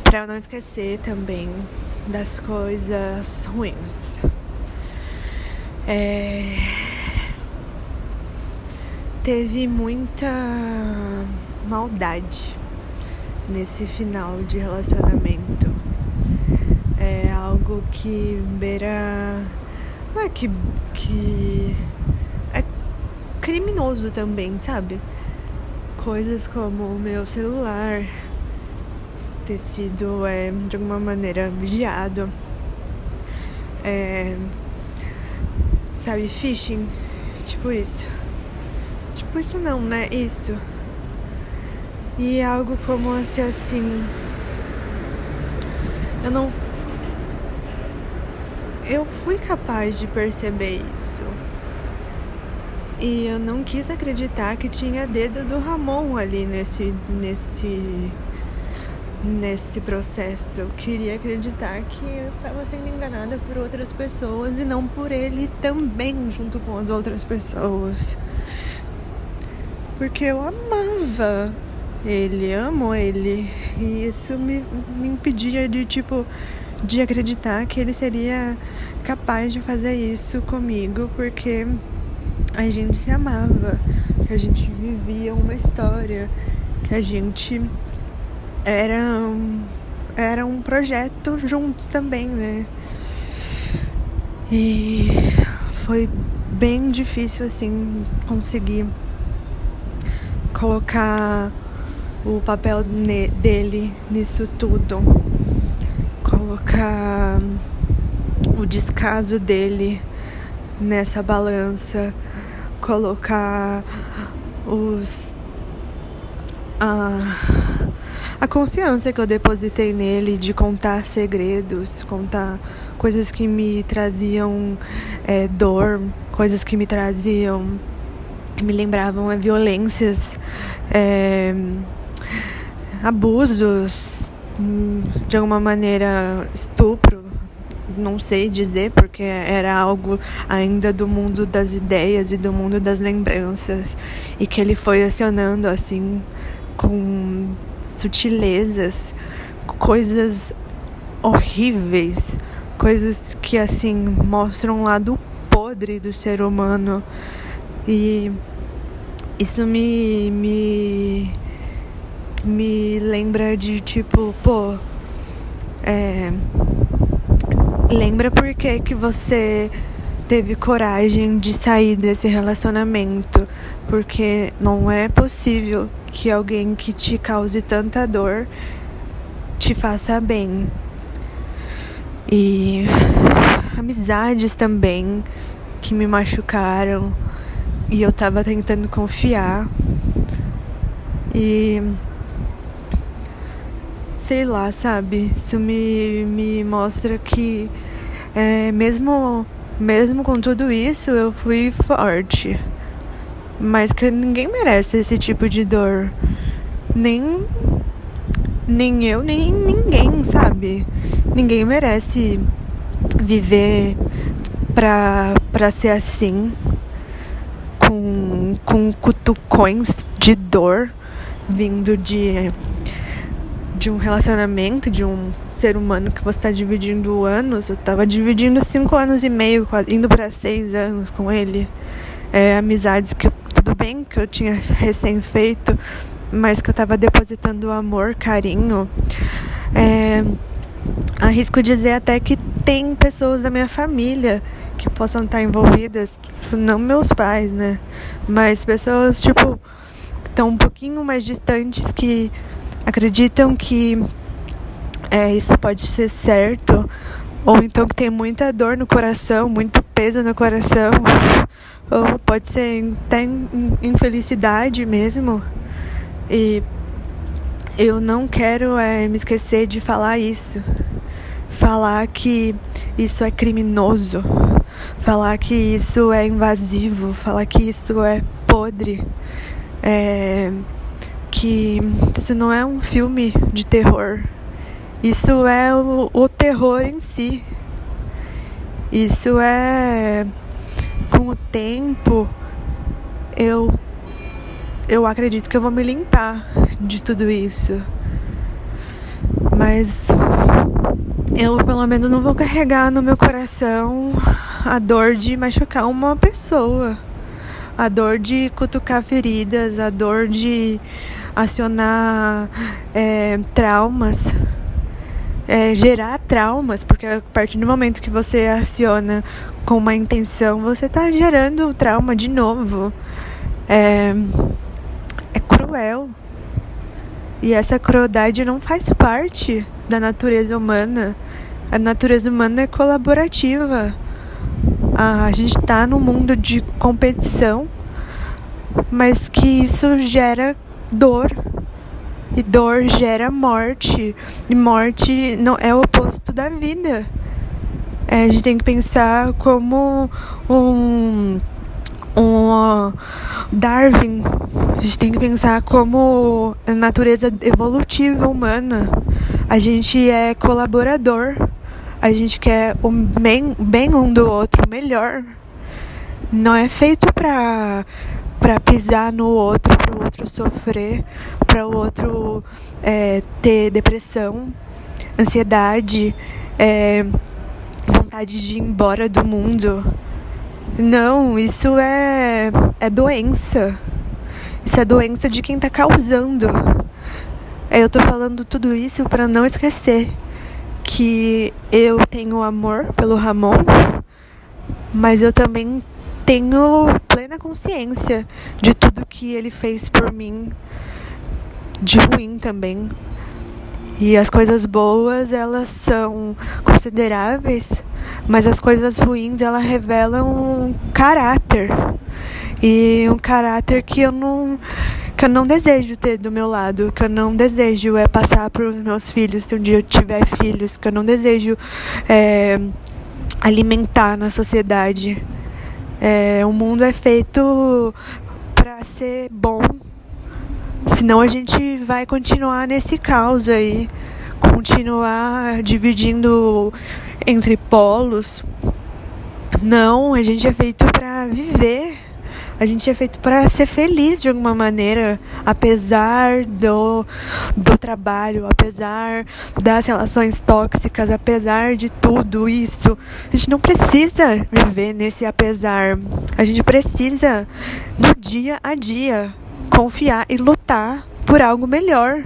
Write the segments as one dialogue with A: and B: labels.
A: pra eu não esquecer também das coisas ruins. Teve muita maldade nesse final de relacionamento. É algo que beira... Não é que é criminoso também, sabe? Coisas como o meu celular ter sido, de alguma maneira, vigiado. Sabe, phishing? Tipo isso. Tipo isso não, né? Isso. E algo como se assim... Eu fui capaz de perceber isso. E eu não quis acreditar que tinha dedo do Ramon ali nesse processo. Eu queria acreditar que eu estava sendo enganada por outras pessoas e não por ele também, junto com as outras pessoas. Porque eu amava ele, amo ele. E isso me impedia de acreditar que ele seria capaz de fazer isso comigo, porque a gente se amava, que a gente vivia uma história, que a gente era um projeto juntos também, né? E foi bem difícil, assim, conseguir colocar o papel dele nisso tudo, colocar o descaso dele nessa balança, colocar a confiança que eu depositei nele de contar segredos, contar coisas que me traziam dor, coisas que me lembravam violências, abusos, de alguma maneira, estupro. Não sei dizer, porque era algo ainda do mundo das ideias e do mundo das lembranças, e que ele foi acionando assim com sutilezas, coisas horríveis, coisas que assim mostram um lado podre do ser humano. E isso me lembra de lembra por que você teve coragem de sair desse relacionamento, porque não é possível que alguém que te cause tanta dor te faça bem. E amizades também que me machucaram e eu tava tentando confiar, e sei lá, sabe, isso me mostra que mesmo com tudo isso eu fui forte, mas que ninguém merece esse tipo de dor, nem eu, nem ninguém, sabe? Ninguém merece viver pra ser assim, com cutucões de dor vindo de um relacionamento, de um ser humano que você está dividindo anos. Eu tava dividindo 5 anos e meio, indo para 6 anos com ele. Amizades que, tudo bem, que eu tinha recém feito, mas que eu tava depositando amor, carinho. Arrisco dizer até que tem pessoas da minha família que possam estar envolvidas, não meus pais, né? Mas pessoas, que estão um pouquinho mais distantes, que acreditam que isso pode ser certo, ou então que tem muita dor no coração, muito peso no coração, ou pode ser até infelicidade mesmo. E eu não quero me esquecer de falar isso, falar que isso é criminoso, falar que isso é invasivo, falar que isso é podre, que isso não é um filme de terror, isso é o terror em si. Isso com o tempo, eu acredito que eu vou me limpar de tudo isso, Mas eu, pelo menos, não vou carregar no meu coração a dor de machucar uma pessoa, a dor de cutucar feridas, a dor de acionar traumas, gerar traumas, porque a partir do momento que você aciona com uma intenção, você está gerando trauma de novo. É cruel. E essa crueldade não faz parte da natureza humana. A natureza humana é colaborativa. A gente está num mundo de competição, mas que isso gera dor. E dor gera morte. E morte não é o oposto da vida. A gente tem que pensar como um Darwin. A gente tem que pensar como a natureza evolutiva humana. A gente é colaborador. A gente quer o bem um do outro, melhor. Não é feito pra pisar no outro, pro outro sofrer, para o outro ter depressão, ansiedade, vontade de ir embora do mundo. Não, isso é doença. Isso é doença de quem tá causando. Eu tô falando tudo isso para não esquecer que eu tenho amor pelo Ramon, mas eu também tenho plena consciência de tudo que ele fez por mim, de ruim também. E as coisas boas, elas são consideráveis, mas as coisas ruins, elas revelam um caráter. E um caráter que eu não desejo ter do meu lado, que eu não desejo passar para os meus filhos, se um dia eu tiver filhos, que eu não desejo alimentar na sociedade. O mundo é feito para ser bom, senão a gente vai continuar nesse caos aí, continuar dividindo entre polos. Não, a gente é feito para viver. A gente é feito para ser feliz de alguma maneira, apesar do trabalho, apesar das relações tóxicas, apesar de tudo isso. A gente não precisa viver nesse apesar. A gente precisa, no dia a dia, confiar e lutar por algo melhor.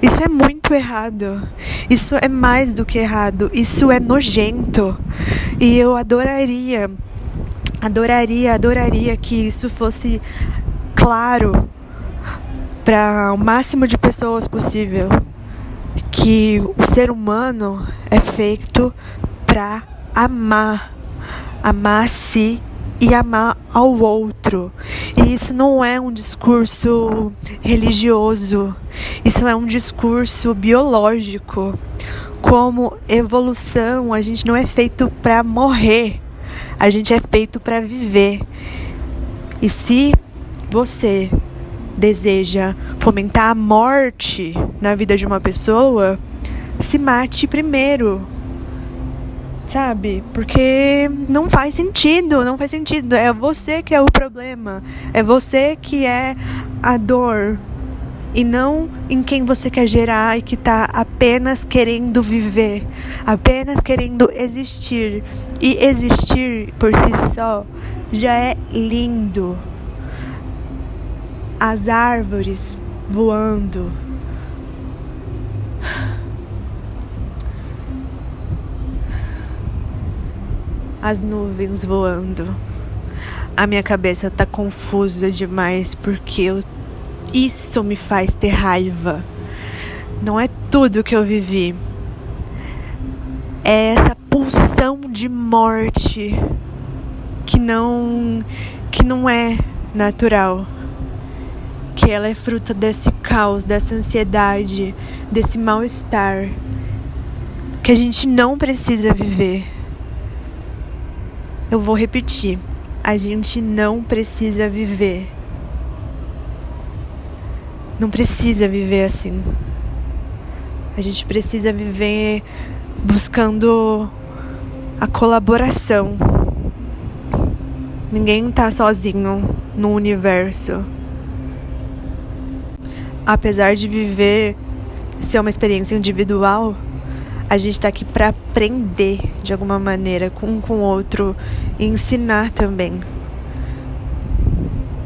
A: Isso é muito errado. Isso é mais do que errado. Isso é nojento. E eu adoraria que isso fosse claro para o máximo de pessoas possível, que o ser humano é feito para amar a si e amar ao outro. E isso não é um discurso religioso, isso é um discurso biológico. Como evolução, a gente não é feito para morrer. A gente é feito para viver. E se você deseja fomentar a morte na vida de uma pessoa, se mate primeiro. Sabe? Porque não faz sentido. É você que é o problema. É você que é a dor. E não em quem você quer gerar e que está apenas querendo viver, apenas querendo existir. E existir por si só já é lindo. As árvores voando, as nuvens voando. A minha cabeça tá confusa demais porque isso me faz ter raiva. Não é tudo que eu vivi. É essa pulsão de morte que não é natural. Que ela é fruto desse caos, dessa ansiedade, desse mal-estar. Que a gente não precisa viver. Eu vou repetir. A gente não precisa viver. Não precisa viver assim. A gente precisa viver buscando a colaboração. Ninguém tá sozinho no universo. Apesar de viver ser uma experiência individual, a gente tá aqui pra aprender de alguma maneira com o outro e ensinar também.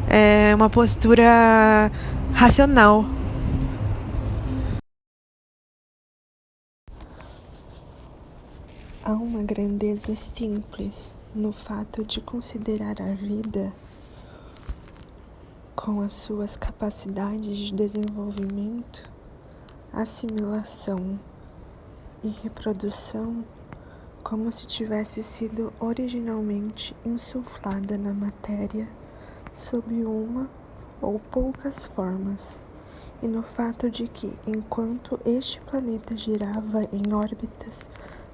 A: É uma postura racional. Há uma grandeza simples no fato de considerar a vida, com as suas capacidades de desenvolvimento, assimilação e reprodução, como se tivesse sido originalmente insuflada na matéria sob uma ou poucas formas, e no fato de que, enquanto este planeta girava em órbitas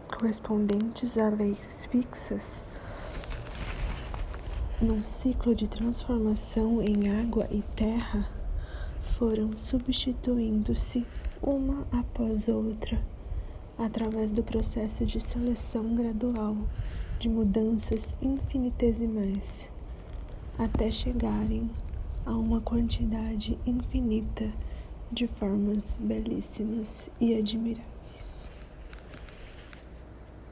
A: correspondentes a leis fixas, num ciclo de transformação em água e terra, foram substituindo-se uma após outra, através do processo de seleção gradual de mudanças infinitesimais, até chegarem a uma quantidade infinita de formas belíssimas e admiráveis.